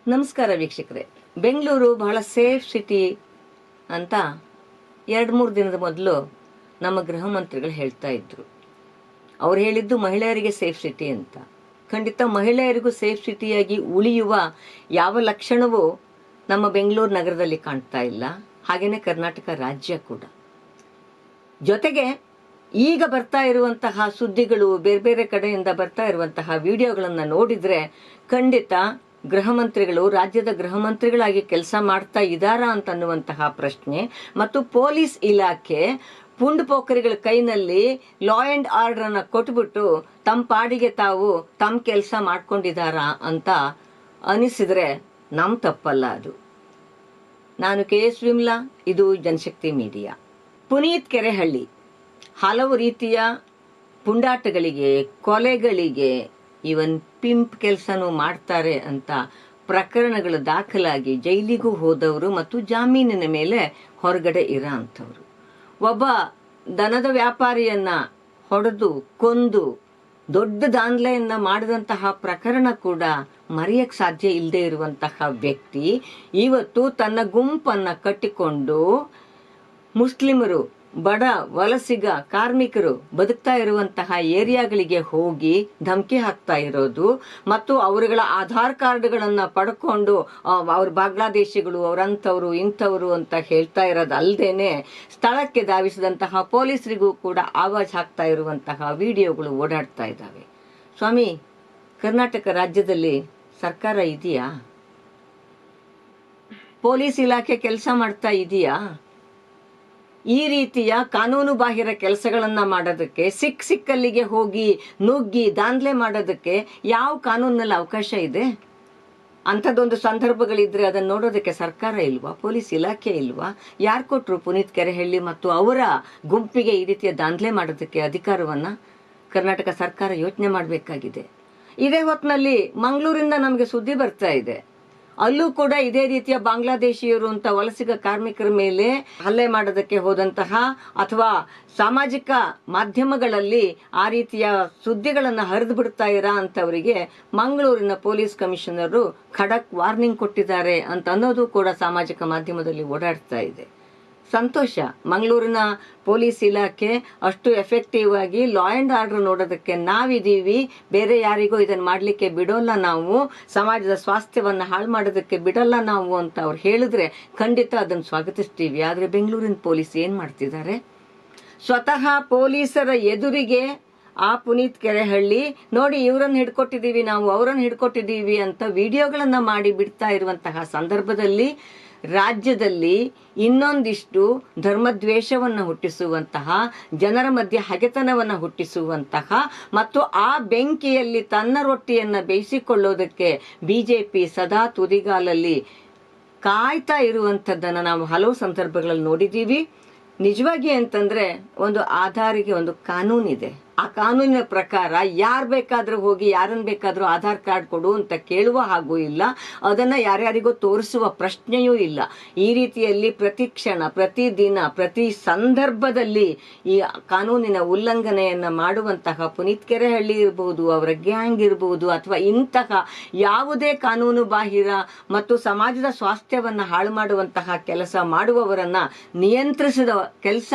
ನಮಸ್ಕಾರ ವೀಕ್ಷಕರೇ. ಬೆಂಗಳೂರು ಬಹಳ ಸೇಫ್ ಸಿಟಿ ಅಂತ 2-3 ದಿನದ ಮೊದಲು ನಮ್ಮ ಗೃಹ ಮಂತ್ರಿಗಳು ಹೇಳ್ತಾ ಇದ್ರು. ಅವ್ರು ಹೇಳಿದ್ದು ಮಹಿಳೆಯರಿಗೆ ಸೇಫ್ ಸಿಟಿ ಅಂತ. ಖಂಡಿತ ಮಹಿಳೆಯರಿಗೂ ಸೇಫ್ ಸಿಟಿಯಾಗಿ ಉಳಿಯುವ ಯಾವ ಲಕ್ಷಣವೂ ನಮ್ಮ ಬೆಂಗಳೂರು ನಗರದಲ್ಲಿ ಕಾಣ್ತಾ ಇಲ್ಲ. ಹಾಗೇನೆ ಕರ್ನಾಟಕ ರಾಜ್ಯ ಕೂಡ. ಜೊತೆಗೆ ಈಗ ಬರ್ತಾ ಇರುವಂತಹ ಸುದ್ದಿಗಳು, ಬೇರೆ ಬೇರೆ ಕಡೆಯಿಂದ ಬರ್ತಾ ಇರುವಂತಹ ವಿಡಿಯೋಗಳನ್ನು ನೋಡಿದ್ರೆ ಖಂಡಿತ ಗೃಹ ಮಂತ್ರಿಗಳು ರಾಜ್ಯದ ಗೃಹ ಮಂತ್ರಿಗಳಾಗಿ ಕೆಲಸ ಮಾಡ್ತಾ ಇದ್ದಾರಾ ಅಂತನ್ನುವಂತಹ ಪ್ರಶ್ನೆ, ಮತ್ತು ಪೊಲೀಸ್ ಇಲಾಖೆ ಪುಂಡ್ ಪೋಖರಿಗಳ ಕೈನಲ್ಲಿ ಲಾ ಅಂಡ್ ಆರ್ಡರ್ ಅನ್ನ ಕೊಟ್ಬಿಟ್ಟು ತಮ್ಮ ಪಾಡಿಗೆ ತಾವು ತಮ್ಮ ಕೆಲಸ ಮಾಡ್ಕೊಂಡಿದ್ದಾರಾ ಅಂತ ಅನಿಸಿದ್ರೆ ನಮ್ ತಪ್ಪಲ್ಲ ಅದು. ನಾನು KS ವಿಮ್ಲಾ, ಇದು ಜನಶಕ್ತಿ ಮೀಡಿಯಾ. ಪುನೀತ್ ಕೆರೆಹಳ್ಳಿ ಹಲವು ರೀತಿಯ ಪುಂಡಾಟಗಳಿಗೆ, ಕೊಲೆಗಳಿಗೆ, ಇವನ್ ಪಿಂಪ್ ಕೆಲಸನೂ ಮಾಡ್ತಾರೆ ಅಂತ ಪ್ರಕರಣಗಳು ದಾಖಲಾಗಿ ಜೈಲಿಗೂ ಹೋದವರು ಮತ್ತು ಜಾಮೀನಿನ ಮೇಲೆ ಹೊರಗಡೆ ಇರೋ ಅಂಥವ್ರು. ಒಬ್ಬ ದನದ ವ್ಯಾಪಾರಿಯನ್ನ ಹೊಡೆದು ಕೊಂದು ದೊಡ್ಡ ದಾಂಧಲೆಯನ್ನ ಮಾಡಿದಂತಹ ಪ್ರಕರಣ ಕೂಡ ಮರೆಯಕ್ಕೆ ಸಾಧ್ಯ ಇಲ್ಲದೆ ಇರುವಂತಹ ವ್ಯಕ್ತಿ ಇವತ್ತು ತನ್ನ ಗುಂಪನ್ನ ಕಟ್ಟಿಕೊಂಡು ಮುಸ್ಲಿಮರು, ಬಡ ವಲಸಿಗ ಕಾರ್ಮಿಕರು ಬದುಕ್ತಾ ಇರುವಂತಹ ಏರಿಯಾಗಳಿಗೆ ಹೋಗಿ ಧಮಕಿ ಹಾಕ್ತಾ ಇರೋದು, ಮತ್ತು ಅವರುಗಳ ಆಧಾರ್ ಕಾರ್ಡ್ಗಳನ್ನ ಪಡ್ಕೊಂಡು ಅವ್ರ ಬಾಂಗ್ಲಾದೇಶಿಗಳು, ಅವರಂಥವ್ರು ಇಂಥವ್ರು ಅಂತ ಹೇಳ್ತಾ ಇರೋದು ಅಲ್ಲದೇನೆ ಸ್ಥಳಕ್ಕೆ ಧಾವಿಸಿದಂತಹ ಪೊಲೀಸರಿಗೂ ಕೂಡ ಆವಾಜ್ ಹಾಕ್ತಾ ಇರುವಂತಹ ವಿಡಿಯೋಗಳು ಓಡಾಡ್ತಾ ಇದ್ದಾವೆ. ಸ್ವಾಮಿ, ಕರ್ನಾಟಕ ರಾಜ್ಯದಲ್ಲಿ ಸರ್ಕಾರ ಇದೆಯಾ? ಪೊಲೀಸ್ ಇಲಾಖೆ ಕೆಲಸ ಮಾಡ್ತಾ ಇದೆಯಾ? ಈ ರೀತಿಯ ಕಾನೂನು ಬಾಹಿರ ಕೆಲಸಗಳನ್ನ ಮಾಡೋದಕ್ಕೆ, ಸಿಕ್ಕಲ್ಲಿಗೆ ಹೋಗಿ ನುಗ್ಗಿ ದಾಂಧಲೆ ಮಾಡೋದಕ್ಕೆ ಯಾವ ಕಾನೂನಲ್ಲಿ ಅವಕಾಶ ಇದೆ? ಅಂಥದ್ದೊಂದು ಸಂದರ್ಭಗಳಿದ್ರೆ ಅದನ್ನ ನೋಡೋದಕ್ಕೆ ಸರ್ಕಾರ ಇಲ್ವಾ? ಪೊಲೀಸ್ ಇಲಾಖೆ ಇಲ್ವಾ? ಯಾರು ಕೊಟ್ರು ಪುನೀತ್ ಕೆರೆಹಳ್ಳಿ ಮತ್ತು ಅವರ ಗುಂಪಿಗೆ ಈ ರೀತಿಯ ದಾಂಧಲೆ ಮಾಡೋದಕ್ಕೆ ಅಧಿಕಾರವನ್ನ? ಕರ್ನಾಟಕ ಸರ್ಕಾರ ಯೋಚನೆ ಮಾಡಬೇಕಾಗಿದೆ. ಇದೇ ಹೊತ್ತಿನಲ್ಲಿ ಮಂಗಳೂರಿಂದ ನಮಗೆ ಸುದ್ದಿ ಬರ್ತಾ ಇದೆ, ಅಲ್ಲೂ ಕೂಡ ಇದೇ ರೀತಿಯ ಬಾಂಗ್ಲಾದೇಶಿಯರು ಅಂತ ವಲಸಿಗ ಕಾರ್ಮಿಕರ ಮೇಲೆ ಹಲ್ಲೆ ಮಾಡೋದಕ್ಕೆ ಹೋದಂತಹ ಅಥವಾ ಸಾಮಾಜಿಕ ಮಾಧ್ಯಮಗಳಲ್ಲಿ ಆ ರೀತಿಯ ಸುದ್ದಿಗಳನ್ನು ಹರಿದು ಬಿಡ್ತಾ ಇರೋ ಅಂತವರಿಗೆ ಮಂಗಳೂರಿನ ಪೊಲೀಸ್ ಕಮಿಷನರು ಖಡಕ್ ವಾರ್ನಿಂಗ್ ಕೊಟ್ಟಿದ್ದಾರೆ ಅಂತ ಅನ್ನೋದು ಕೂಡ ಸಾಮಾಜಿಕ ಮಾಧ್ಯಮದಲ್ಲಿ ಓಡಾಡ್ತಾ ಇದೆ. ಸಂತೋಷ, ಮಂಗಳೂರಿನ ಪೊಲೀಸ್ ಇಲಾಖೆ ಅಷ್ಟು ಎಫೆಕ್ಟಿವ್ ಆಗಿ ಲಾ ಅಂಡ್ ಆರ್ಡರ್ ನೋಡೋದಕ್ಕೆ ನಾವಿದೀವಿ, ಬೇರೆ ಯಾರಿಗೂ ಇದನ್ನ ಮಾಡ್ಲಿಕ್ಕೆ ಬಿಡೋಲ್ಲ ನಾವು, ಸಮಾಜದ ಸ್ವಾಸ್ಥ್ಯವನ್ನ ಹಾಳು ಮಾಡೋದಕ್ಕೆ ಬಿಡಲ್ಲ ನಾವು ಅಂತ ಅವ್ರು ಹೇಳಿದ್ರೆ ಖಂಡಿತ ಅದನ್ನು ಸ್ವಾಗತಿಸ್ತೀವಿ. ಆದ್ರೆ ಬೆಂಗಳೂರಿನ ಪೊಲೀಸ್ ಏನ್ ಮಾಡ್ತಿದ್ದಾರೆ? ಸ್ವತಃ ಪೊಲೀಸರ ಎದುರಿಗೆ ಆ ಪುನೀತ್ ಕೆರೆಹಳ್ಳಿ ನೋಡಿ, ಇವರನ್ನು ಹಿಡ್ಕೊಟ್ಟಿದೀವಿ ನಾವು, ಅವರನ್ನು ಹಿಡ್ಕೊಟ್ಟಿದೀವಿ ಅಂತ ವಿಡಿಯೋಗಳನ್ನ ಮಾಡಿ ಬಿಡ್ತಾ ಇರುವಂತಹ ಸಂದರ್ಭದಲ್ಲಿ ರಾಜ್ಯದಲ್ಲಿ ಇನ್ನೊಂದಿಷ್ಟು ಧರ್ಮದ್ವೇಷವನ್ನು ಹುಟ್ಟಿಸುವಂತಹ, ಜನರ ಮಧ್ಯೆ ಹಗೆತನವನ್ನು ಹುಟ್ಟಿಸುವಂತಹ ಮತ್ತು ಆ ಬೆಂಕಿಯಲ್ಲಿ ತನ್ನ ರೊಟ್ಟಿಯನ್ನ ಬೇಯಿಸಿಕೊಳ್ಳೋದಕ್ಕೆ ಬಿಜೆಪಿ ಸದಾ ತುದಿಗಾಲಲ್ಲಿ ಕಾಯ್ತಾ ಇರುವಂಥದ್ದನ್ನು ನಾವು ಹಲವು ಸಂದರ್ಭಗಳಲ್ಲಿ ನೋಡಿದ್ದೀವಿ. ನಿಜವಾಗಿ ಅಂತಂದ್ರೆ ಒಂದು ಆಧಾರಿಗೆ ಒಂದು ಕಾನೂನಿದೆ. ಆ ಕಾನೂನಿನ ಪ್ರಕಾರ ಯಾರು ಬೇಕಾದ್ರೂ ಹೋಗಿ ಯಾರನ್ನ ಬೇಕಾದ್ರೂ ಆಧಾರ್ ಕಾರ್ಡ್ ಕೊಡು ಅಂತ ಕೇಳುವ ಹಾಗೂ ಇಲ್ಲ, ಅದನ್ನ ಯಾರ್ಯಾರಿಗೂ ತೋರಿಸುವ ಪ್ರಶ್ನೆಯೂ ಇಲ್ಲ. ಈ ರೀತಿಯಲ್ಲಿ ಪ್ರತಿ ಕ್ಷಣ, ಪ್ರತಿ ದಿನ, ಪ್ರತಿ ಸಂದರ್ಭದಲ್ಲಿ ಈ ಕಾನೂನಿನ ಉಲ್ಲಂಘನೆಯನ್ನ ಮಾಡುವಂತಹ ಪುನೀತ್ ಕೆರೆಹಳ್ಳಿ ಇರಬಹುದು, ಅವರ ಗ್ಯಾಂಗ್ ಇರಬಹುದು, ಅಥವಾ ಇಂತಹ ಯಾವುದೇ ಕಾನೂನು ಬಾಹಿರ ಮತ್ತು ಸಮಾಜದ ಸ್ವಾಸ್ಥ್ಯವನ್ನ ಹಾಳು ಮಾಡುವಂತಹ ಕೆಲಸ ಮಾಡುವವರನ್ನ ನಿಯಂತ್ರಿಸಿದ ಕೆಲಸ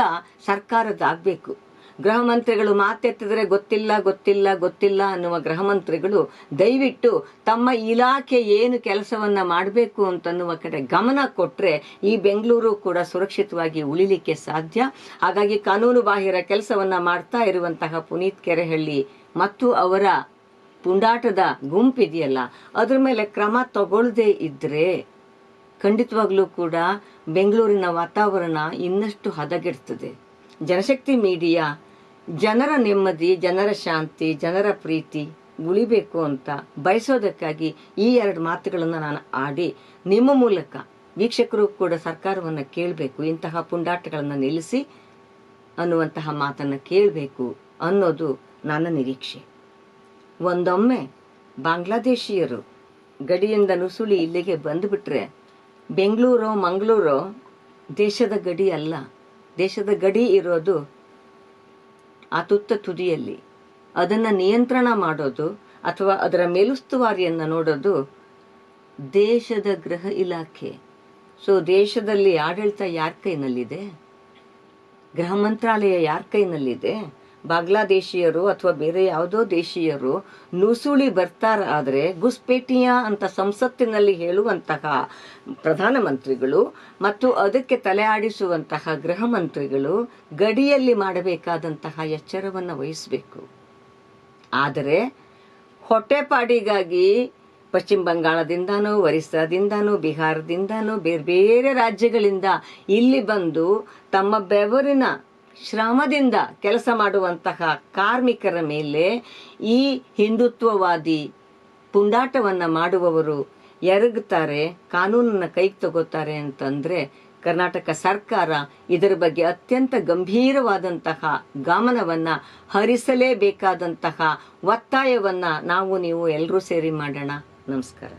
ಸರ್ಕಾರದಾಗಬೇಕು. ಗೃಹ ಮಂತ್ರಿಗಳು ಮಾತೆತ್ತಿದ್ರೆ ಗೊತ್ತಿಲ್ಲ ಗೊತ್ತಿಲ್ಲ ಗೊತ್ತಿಲ್ಲ ಅನ್ನುವ ಗೃಹ ಮಂತ್ರಿಗಳು ದಯವಿಟ್ಟು ತಮ್ಮ ಇಲಾಖೆ ಏನು ಕೆಲಸವನ್ನ ಮಾಡಬೇಕು ಅಂತನ್ನುವ ಕಡೆ ಗಮನ ಕೊಟ್ರೆ ಈ ಬೆಂಗಳೂರು ಕೂಡ ಸುರಕ್ಷಿತವಾಗಿ ಉಳಿಲಿಕ್ಕೆ ಸಾಧ್ಯ. ಹಾಗಾಗಿ ಕಾನೂನು ಬಾಹಿರ ಕೆಲಸವನ್ನ ಮಾಡ್ತಾ ಇರುವಂತಹ ಪುನೀತ್ ಕೆರೆಹಳ್ಳಿ ಮತ್ತು ಅವರ ಪುಂಡಾಟದ ಗುಂಪಿದೆಯಲ್ಲ, ಅದ್ರ ಮೇಲೆ ಕ್ರಮ ತಗೊಳ್ಳದೆ ಇದ್ರೆ ಖಂಡಿತವಾಗ್ಲೂ ಕೂಡ ಬೆಂಗಳೂರಿನ ವಾತಾವರಣ ಇನ್ನಷ್ಟು ಹದಗೆಡ್ತದೆ. ಜನಶಕ್ತಿ ಮೀಡಿಯಾ ಜನರ ನೆಮ್ಮದಿ, ಜನರ ಶಾಂತಿ, ಜನರ ಪ್ರೀತಿ ಉಳಿಬೇಕು ಅಂತ ಬಯಸೋದಕ್ಕಾಗಿ ಈ 2 ಮಾತುಗಳನ್ನು ನಾನು ಆಡಿ ನಿಮ್ಮ ಮೂಲಕ ವೀಕ್ಷಕರು ಕೂಡ ಸರ್ಕಾರವನ್ನು ಕೇಳಬೇಕು, ಇಂತಹ ಪುಂಡಾಟಗಳನ್ನು ನಿಲ್ಲಿಸಿ ಅನ್ನುವಂತಹ ಮಾತನ್ನು ಕೇಳಬೇಕು ಅನ್ನೋದು ನನ್ನ ನಿರೀಕ್ಷೆ. ಒಂದೊಮ್ಮೆ ಬಾಂಗ್ಲಾದೇಶಿಯರು ಗಡಿಯಿಂದ ನುಸುಳಿ ಇಲ್ಲಿಗೆ ಬಂದುಬಿಟ್ರೆ ಬೆಂಗಳೂರು ಮಂಗಳೂರು ದೇಶದ ಗಡಿ ಅಲ್ಲ. ದೇಶದ ಗಡಿ ಇರೋದು ಆ ತುತ್ತ ತುದಿಯಲ್ಲಿ. ಅದನ್ನ ನಿಯಂತ್ರಣ ಮಾಡೋದು ಅಥವಾ ಅದರ ಮೇಲುಸ್ತುವಾರಿಯನ್ನ ನೋಡೋದು ದೇಶದ ಗೃಹ ಇಲಾಖೆ. ಸೊ ದೇಶದಲ್ಲಿ ಆಡಳಿತ ಯಾರ ಕೈನಲ್ಲಿದೆ? ಗೃಹ ಮಂತ್ರಾಲಯ ಯಾರ ಕೈನಲ್ಲಿದೆ? ಬಾಂಗ್ಲಾದೇಶಿಯರು ಅಥವಾ ಬೇರೆ ಯಾವುದೋ ದೇಶೀಯರು ನುಸುಳಿ ಬರ್ತಾರಾದ್ರೆ ಗುಸ್ಪೇಟಿಯಾ ಅಂತ ಸಂಸತ್ತಿನಲ್ಲಿ ಹೇಳುವಂತಹ ಪ್ರಧಾನಮಂತ್ರಿಗಳು ಮತ್ತು ಅದಕ್ಕೆ ತಲೆ ಆಡಿಸುವಂತಹ ಗೃಹ ಮಂತ್ರಿಗಳು ಗಡಿಯಲ್ಲಿ ಮಾಡಬೇಕಾದಂತಹ ಎಚ್ಚರವನ್ನು ವಹಿಸಬೇಕು. ಆದರೆ ಹೊಟ್ಟೆಪಾಡಿಗಾಗಿ ಪಶ್ಚಿಮ ಬಂಗಾಳದಿಂದನೋ, ಒರಿಸ್ಸಾದಿಂದನೋ, ಬಿಹಾರದಿಂದನೋ, ಬೇರೆ ಬೇರೆ ರಾಜ್ಯಗಳಿಂದ ಇಲ್ಲಿ ಬಂದು ತಮ್ಮ ಬೆವರಿನ ಶ್ರಮದಿಂದ ಕೆಲಸ ಮಾಡುವಂತಹ ಕಾರ್ಮಿಕರ ಮೇಲೆ ಈ ಹಿಂದುತ್ವವಾದಿ ಪುಂಡಾಟವನ್ನು ಮಾಡುವವರು ಎರಗುತ್ತಾರೆ, ಕಾನೂನನ್ನು ಕೈಗೆ ತಗೋತಾರೆ ಅಂತಂದ್ರೆ ಕರ್ನಾಟಕ ಸರ್ಕಾರ ಇದರ ಬಗ್ಗೆ ಅತ್ಯಂತ ಗಂಭೀರವಾದಂತಹ ಗಮನವನ್ನ ಹರಿಸಲೇಬೇಕಾದಂತಹ ಒತ್ತಾಯವನ್ನ ನಾವು ನೀವು ಎಲ್ಲರೂ ಸೇರಿ ಮಾಡೋಣ. ನಮಸ್ಕಾರ.